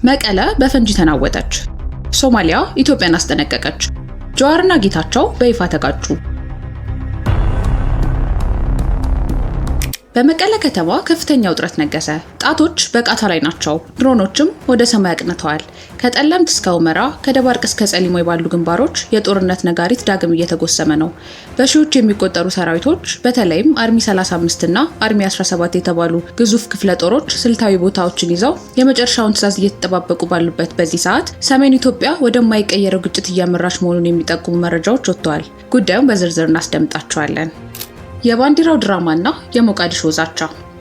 መቀለ በፈንጂ ተናወጠች። ሶማሊያ ኢትዮጵያን አስጠነቀቀች። ጀዋርና ጌታቸው በይፋ ተጋጩ። በመቀለ ከተማ ከፍተኛ ውጥረት ነገሰ። ጣቶች በቃታ ላይ ናቸው። ድሮኖችም ወደ ሰማይ አቅንተዋል። ከጠለምት እስከ ሁመራ፣ ከደባርቅ እስከ ጸሊሞ ባሉ ግንባሮች የጦርነት ነጋሪት ዳግም እየተጎሰመ ነው። በሺዎች የሚቆጠሩ ሰራዊቶች በተለይም አርሚ 35 እና አርሚ 17 የተባሉ ግዙፍ ክፍለ ጦሮች ስልታዊ ቦታዎችን ይዘው የመጨረሻውን ትዕዛዝ እየተጠባበቁ ባሉበት በዚህ ሰዓት ሰሜን ኢትዮጵያ ወደማይቀየረው ግጭት እያመራች መሆኑን የሚጠቁሙ መረጃዎች ወጥተዋል። ጉዳዩን በዝርዝር እናስደምጣቸዋለን። የባንዲራው ድራማና የሞቃዲሾ ዛቻ።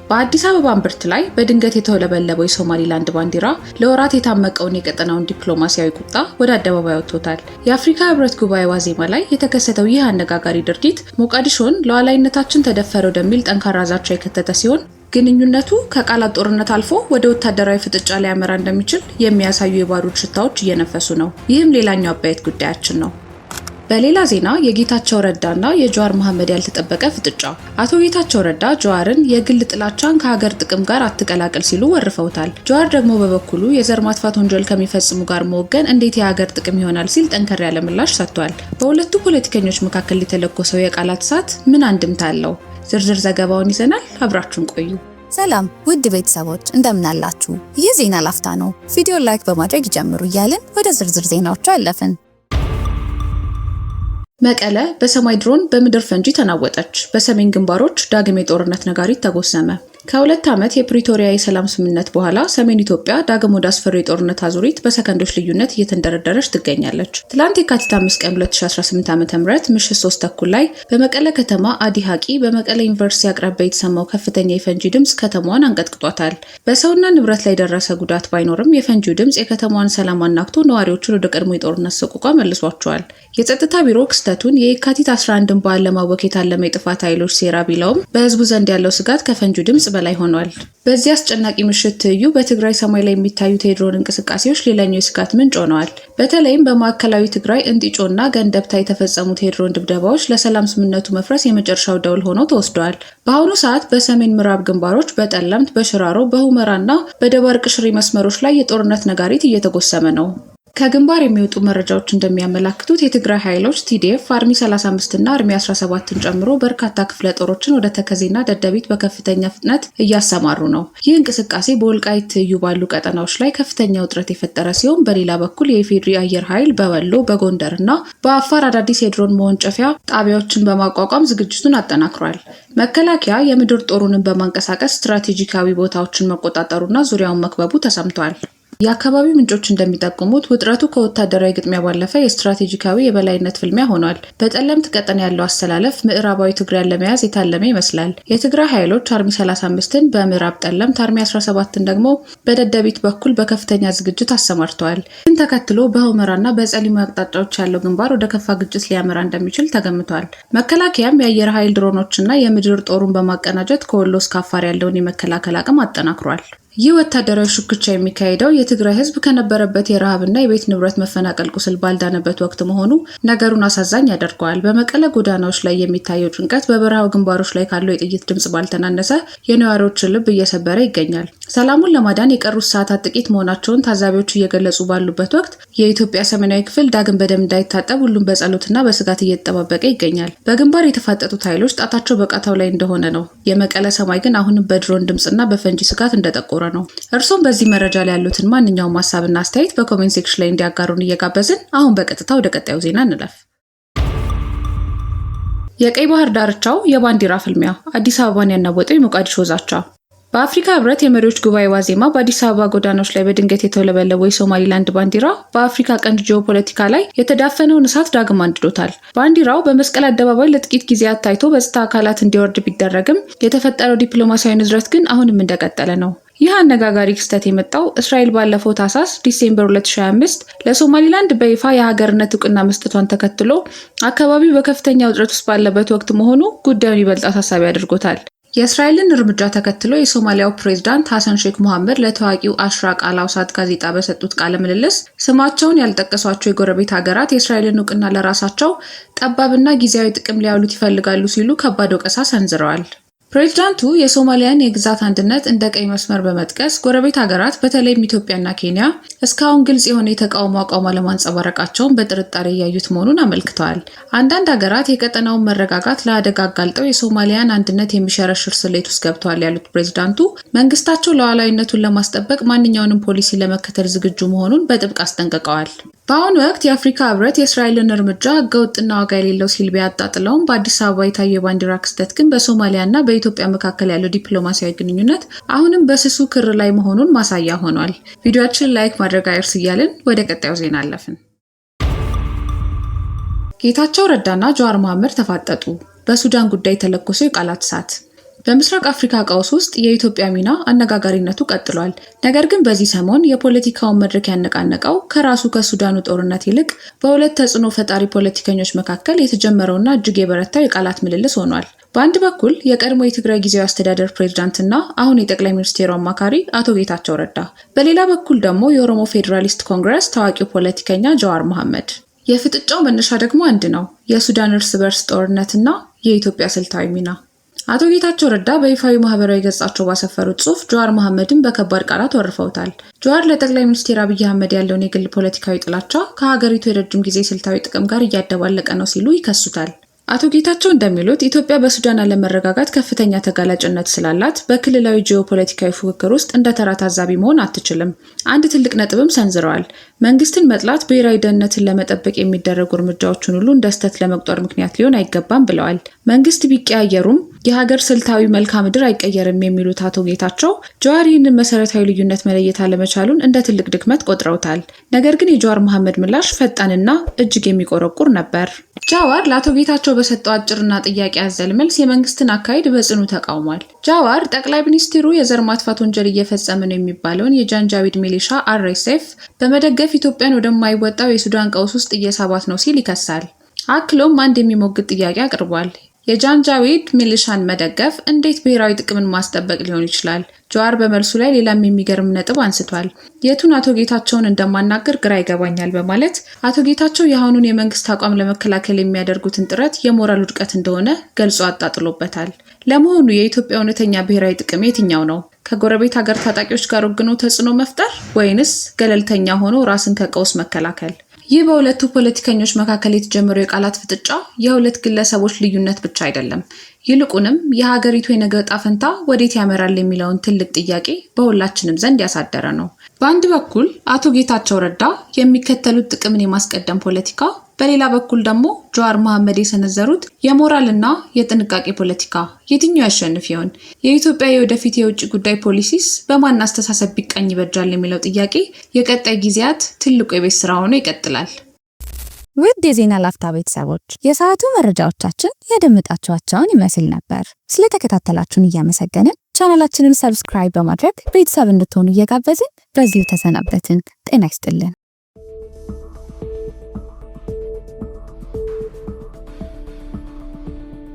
በአዲስ አበባ እምብርት ላይ በድንገት የተውለበለበው የሶማሊላንድ ባንዲራ ለወራት የታመቀውን የቀጠናውን ዲፕሎማሲያዊ ቁጣ ወደ አደባባይ ወጥቶታል። የአፍሪካ ሕብረት ጉባኤ ዋዜማ ላይ የተከሰተው ይህ አነጋጋሪ ድርጊት ሞቃዲሾን ሉዓላዊነታችን ተደፈረ ወደሚል ጠንካራ ዛቻ የከተተ ሲሆን ግንኙነቱ ከቃላት ጦርነት አልፎ ወደ ወታደራዊ ፍጥጫ ሊያመራ እንደሚችል የሚያሳዩ የባሩድ ሽታዎች እየነፈሱ ነው። ይህም ሌላኛው አበይት ጉዳያችን ነው። በሌላ ዜና የጌታቸው ረዳና የጀዋር መሐመድ ያልተጠበቀ ፍጥጫ። አቶ ጌታቸው ረዳ ጀዋርን የግል ጥላቻን ከሀገር ጥቅም ጋር አትቀላቅል ሲሉ ወርፈውታል። ጀዋር ደግሞ በበኩሉ የዘር ማጥፋት ወንጀል ከሚፈጽሙ ጋር መወገን እንዴት የሀገር ጥቅም ይሆናል ሲል ጠንከር ያለ ምላሽ ሰጥቷል። በሁለቱ ፖለቲከኞች መካከል የተለኮሰው የቃላት እሳት ምን አንድምታ አለው? ዝርዝር ዘገባውን ይዘናል። አብራችሁን ቆዩ። ሰላም ውድ ቤተሰቦች እንደምናላችሁ። ይህ ዜና ላፍታ ነው። ቪዲዮ ላይክ በማድረግ ጀምሩ እያልን ወደ ዝርዝር ዜናዎቹ አለፍን። መቀለ በሰማይ ድሮን በምድር ፈንጂ ተናወጠች። በሰሜን ግንባሮች ዳግም የጦርነት ነጋሪት ተጎሰመ። ከሁለት ዓመት የፕሪቶሪያ የሰላም ስምምነት በኋላ ሰሜን ኢትዮጵያ ዳግም ወደ አስፈሪ የጦርነት አዙሪት በሰከንዶች ልዩነት እየተንደረደረች ትገኛለች። ትላንት የካቲት 5 ቀን 2018 ዓ.ም ምሽት 3 ተኩል ላይ በመቀለ ከተማ አዲ ሀቂ በመቀለ ዩኒቨርሲቲ አቅራቢያ የተሰማው ከፍተኛ የፈንጂ ድምፅ ከተማዋን አንቀጥቅጧታል። በሰውና ንብረት ላይ የደረሰ ጉዳት ባይኖርም የፈንጂው ድምፅ የከተማዋን ሰላም አናግቶ ነዋሪዎቹን ወደ ቀድሞ የጦርነት ሰቆቃ መልሷቸዋል። የጸጥታ ቢሮ ክስተቱን የካቲት 11ን በዓል ለማወክ የታለመ የጥፋት ኃይሎች ሴራ ቢለውም በህዝቡ ዘንድ ያለው ስጋት ከፈንጂው ድምፅ በላይ ሆኗል። በዚህ አስጨናቂ ምሽት ትይዩ በትግራይ ሰማይ ላይ የሚታዩት የድሮን እንቅስቃሴዎች ሌላኛው የስጋት ምንጭ ሆነዋል። በተለይም በማዕከላዊ ትግራይ እንጢጮና ገንደብታ የተፈጸሙት የድሮን ድብደባዎች ለሰላም ስምምነቱ መፍረስ የመጨረሻው ደውል ሆነው ተወስደዋል። በአሁኑ ሰዓት በሰሜን ምዕራብ ግንባሮች በጠለምት፣ በሽራሮ፣ በሁመራና በደባርቅ ሽሬ መስመሮች ላይ የጦርነት ነጋሪት እየተጎሰመ ነው። ከግንባር የሚወጡ መረጃዎች እንደሚያመላክቱት የትግራይ ኃይሎች ቲዲኤፍ አርሚ 35 እና አርሚ 17ን ጨምሮ በርካታ ክፍለ ጦሮችን ወደ ተከዜና ደደቢት በከፍተኛ ፍጥነት እያሰማሩ ነው። ይህ እንቅስቃሴ በወልቃይት ትይዩ ባሉ ቀጠናዎች ላይ ከፍተኛ ውጥረት የፈጠረ ሲሆን፣ በሌላ በኩል የኢፌዴሪ አየር ኃይል በወሎ፣ በጎንደር እና በአፋር አዳዲስ የድሮን መወንጨፊያ ጣቢያዎችን በማቋቋም ዝግጅቱን አጠናክሯል። መከላከያ የምድር ጦሩንን በማንቀሳቀስ ስትራቴጂካዊ ቦታዎችን መቆጣጠሩና ዙሪያውን መክበቡ ተሰምቷል። የአካባቢው ምንጮች እንደሚጠቁሙት ውጥረቱ ከወታደራዊ ግጥሚያ ባለፈ የስትራቴጂካዊ የበላይነት ፍልሚያ ሆኗል። በጠለምት ቀጠና ያለው አሰላለፍ ምዕራባዊ ትግራይን ለመያዝ የታለመ ይመስላል። የትግራይ ኃይሎች አርሚ 35ን በምዕራብ ጠለምት፣ አርሚ 17ን ደግሞ በደደቢት በኩል በከፍተኛ ዝግጅት አሰማርተዋል። ይህን ተከትሎ በሁመራና በጸሊሞ አቅጣጫዎች ያለው ግንባር ወደ ከፋ ግጭት ሊያመራ እንደሚችል ተገምቷል። መከላከያም የአየር ኃይል ድሮኖችና የምድር ጦሩን በማቀናጀት ከወሎ እስከ አፋር ያለውን የመከላከል አቅም አጠናክሯል። ይህ ወታደራዊ ሹክቻ የሚካሄደው የትግራይ ሕዝብ ከነበረበት የረሃብና የቤት ንብረት መፈናቀል ቁስል ባልዳነበት ወቅት መሆኑ ነገሩን አሳዛኝ ያደርገዋል። በመቀለ ጎዳናዎች ላይ የሚታየው ጭንቀት በበረሃው ግንባሮች ላይ ካለው የጥይት ድምጽ ባልተናነሰ የነዋሪዎችን ልብ እየሰበረ ይገኛል። ሰላሙን ለማዳን የቀሩት ሰዓታት ጥቂት መሆናቸውን ታዛቢዎች እየገለጹ ባሉበት ወቅት የኢትዮጵያ ሰሜናዊ ክፍል ዳግም በደም እንዳይታጠብ ሁሉም በጸሎትና በስጋት እየተጠባበቀ ይገኛል። በግንባር የተፋጠጡት ኃይሎች ጣታቸው በቃታው ላይ እንደሆነ ነው። የመቀለ ሰማይ ግን አሁንም በድሮን ድምጽና በፈንጂ ስጋት እንደጠቆረ ነው። እርሶም በዚህ መረጃ ላይ ያሉትን ማንኛውም ሀሳብና አስተያየት በኮሜንት ሴክሽን ላይ እንዲያጋሩን እየጋበዝን አሁን በቀጥታ ወደ ቀጣዩ ዜና እንለፍ። የቀይ ባህር ዳርቻው የባንዲራ ፍልሚያ፣ አዲስ አበባን ያናወጠው የሞቃዲሾ ዛቻ። በአፍሪካ ሕብረት የመሪዎች ጉባኤ ዋዜማ በአዲስ አበባ ጎዳናዎች ላይ በድንገት የተውለበለበው የሶማሊላንድ ባንዲራ በአፍሪካ ቀንድ ጂኦፖለቲካ ላይ የተዳፈነውን እሳት ዳግም አንድዶታል። ባንዲራው በመስቀል አደባባይ ለጥቂት ጊዜያት ታይቶ በጸጥታ አካላት እንዲወርድ ቢደረግም የተፈጠረው ዲፕሎማሲያዊ ንዝረት ግን አሁንም እንደቀጠለ ነው። ይህ አነጋጋሪ ክስተት የመጣው እስራኤል ባለፈው ታህሳስ ዲሴምበር 2025 ለሶማሊላንድ በይፋ የሀገርነት እውቅና መስጠቷን ተከትሎ አካባቢው በከፍተኛ ውጥረት ውስጥ ባለበት ወቅት መሆኑ ጉዳዩን ይበልጥ አሳሳቢ አድርጎታል። የእስራኤልን እርምጃ ተከትሎ የሶማሊያው ፕሬዝዳንት ሐሰን ሼክ መሐመድ ለታዋቂው አሽራቅ አል-አውሳት ጋዜጣ በሰጡት ቃለ ምልልስ ስማቸውን ያልጠቀሷቸው የጎረቤት ሀገራት የእስራኤልን እውቅና ለራሳቸው ጠባብና ጊዜያዊ ጥቅም ሊያውሉት ይፈልጋሉ ሲሉ ከባድ ወቀሳ ሰንዝረዋል። ፕሬዝዳንቱ የሶማሊያን የግዛት አንድነት እንደ ቀይ መስመር በመጥቀስ ጎረቤት ሀገራት በተለይም ኢትዮጵያና ኬንያ እስካሁን ግልጽ የሆነ የተቃውሞ አቋም አለማንጸባረቃቸውን በጥርጣሬ እያዩት መሆኑን አመልክተዋል። አንዳንድ ሀገራት የቀጠናውን መረጋጋት ለአደጋ አጋልጠው የሶማሊያን አንድነት የሚሸረሽር ስሌት ውስጥ ገብተዋል ያሉት ፕሬዝዳንቱ መንግስታቸው ሉዓላዊነቱን ለማስጠበቅ ማንኛውንም ፖሊሲ ለመከተል ዝግጁ መሆኑን በጥብቅ አስጠንቅቀዋል። በአሁኑ ወቅት የአፍሪካ ህብረት የእስራኤልን እርምጃ ህገወጥና ዋጋ የሌለው ሲል ቢያጣጥለውም በአዲስ አበባ የታየው የባንዲራ ክስተት ግን በሶማሊያና በኢትዮጵያ መካከል ያለው ዲፕሎማሲያዊ ግንኙነት አሁንም በስሱ ክር ላይ መሆኑን ማሳያ ሆኗል። ቪዲዮአችንን ላይክ ማድረግ አይርሱ እያልን ወደ ቀጣዩ ዜና አለፍን። ጌታቸው ረዳና ጀዋር መሐመድ ተፋጠጡ። በሱዳን ጉዳይ ተለኮሰው የቃላት እሳት። በምስራቅ አፍሪካ ቀውስ ውስጥ የኢትዮጵያ ሚና አነጋጋሪነቱ ቀጥሏል። ነገር ግን በዚህ ሰሞን የፖለቲካውን መድረክ ያነቃነቀው ከራሱ ከሱዳኑ ጦርነት ይልቅ በሁለት ተጽዕኖ ፈጣሪ ፖለቲከኞች መካከል የተጀመረውና እጅግ የበረታው የቃላት ምልልስ ሆኗል። በአንድ በኩል የቀድሞ የትግራይ ጊዜያዊ አስተዳደር ፕሬዝዳንትና አሁን የጠቅላይ ሚኒስቴሩ አማካሪ አቶ ጌታቸው ረዳ፣ በሌላ በኩል ደግሞ የኦሮሞ ፌዴራሊስት ኮንግረስ ታዋቂው ፖለቲከኛ ጀዋር መሐመድ። የፍጥጫው መነሻ ደግሞ አንድ ነው፤ የሱዳን እርስ በርስ ጦርነትና የኢትዮጵያ ስልታዊ ሚና። አቶ ጌታቸው ረዳ በይፋዊ ማህበራዊ ገጻቸው ባሰፈሩት ጽሑፍ ጀዋር መሐመድን በከባድ ቃላት ወርፈውታል። ጀዋር ለጠቅላይ ሚኒስትር አብይ አህመድ ያለውን የግል ፖለቲካዊ ጥላቻ ከሀገሪቱ የረጅም ጊዜ ስልታዊ ጥቅም ጋር እያደባለቀ ነው ሲሉ ይከሱታል። አቶ ጌታቸው እንደሚሉት ኢትዮጵያ በሱዳን አለመረጋጋት ከፍተኛ ተጋላጭነት ስላላት በክልላዊ ጂኦፖለቲካዊ ፉክክር ውስጥ እንደ ተራ ታዛቢ መሆን አትችልም። አንድ ትልቅ ነጥብም ሰንዝረዋል። መንግስትን መጥላት ብሔራዊ ደህንነትን ለመጠበቅ የሚደረጉ እርምጃዎችን ሁሉ እንደ ስህተት ለመቁጠር ምክንያት ሊሆን አይገባም ብለዋል። መንግስት ቢቀያየሩም የሀገር ስልታዊ መልክዓ ምድር አይቀየርም የሚሉት አቶ ጌታቸው ጀዋር ይህንን መሰረታዊ ልዩነት መለየት አለመቻሉን እንደ ትልቅ ድክመት ቆጥረውታል። ነገር ግን የጀዋር መሐመድ ምላሽ ፈጣንና እጅግ የሚቆረቁር ነበር። ጀዋር ለአቶ ጌታቸው በሰጠው አጭርና ጥያቄ አዘል መልስ የመንግስትን አካሄድ በጽኑ ተቃውሟል። ጀዋር ጠቅላይ ሚኒስትሩ የዘር ማጥፋት ወንጀል እየፈጸመ ነው የሚባለውን የጃንጃዊድ ሚሊሻ RSF በመደገፍ ኢትዮጵያን ወደማይወጣው የሱዳን ቀውስ ውስጥ እየሳባት ነው ሲል ይከሳል። አክሎም አንድ የሚሞግት ጥያቄ አቅርቧል። የጃንጃዊድ ሚሊሻን መደገፍ እንዴት ብሔራዊ ጥቅምን ማስጠበቅ ሊሆን ይችላል? ጀዋር በመልሱ ላይ ሌላም የሚገርም ነጥብ አንስቷል። የቱን አቶ ጌታቸውን እንደማናገር ግራ ይገባኛል በማለት አቶ ጌታቸው የአሁኑን የመንግስት አቋም ለመከላከል የሚያደርጉትን ጥረት የሞራል ውድቀት እንደሆነ ገልጾ አጣጥሎበታል። ለመሆኑ የኢትዮጵያ እውነተኛ ብሔራዊ ጥቅም የትኛው ነው? ከጎረቤት ሀገር ታጣቂዎች ጋር ወግኖ ተጽዕኖ መፍጠር ወይንስ ገለልተኛ ሆኖ ራስን ከቀውስ መከላከል? ይህ በሁለቱ ፖለቲከኞች መካከል የተጀመረው የቃላት ፍጥጫ የሁለት ግለሰቦች ልዩነት ብቻ አይደለም። ይልቁንም የሀገሪቱ የነገ ዕጣ ፈንታ ወዴት ያመራል የሚለውን ትልቅ ጥያቄ በሁላችንም ዘንድ ያሳደረ ነው። በአንድ በኩል አቶ ጌታቸው ረዳ የሚከተሉት ጥቅምን የማስቀደም ፖለቲካ፣ በሌላ በኩል ደግሞ ጀዋር መሐመድ የሰነዘሩት የሞራልና የጥንቃቄ ፖለቲካ። የትኛው ያሸንፍ ይሆን? የኢትዮጵያ የወደፊት የውጭ ጉዳይ ፖሊሲስ በማን አስተሳሰብ ቢቃኝ ይበጃል የሚለው ጥያቄ የቀጣይ ጊዜያት ትልቁ የቤት ስራ ሆኖ ይቀጥላል። ውድ የዜና ላፍታ ቤተሰቦች የሰዓቱ መረጃዎቻችን ያደመጣችኋቸውን ይመስል ነበር። ስለተከታተላችሁን እያመሰገንን ቻናላችንን ሰብስክራይብ በማድረግ ቤተሰብ እንድትሆኑ እየጋበዝን በዚሁ ተሰናበትን። ጤና ይስጥልን።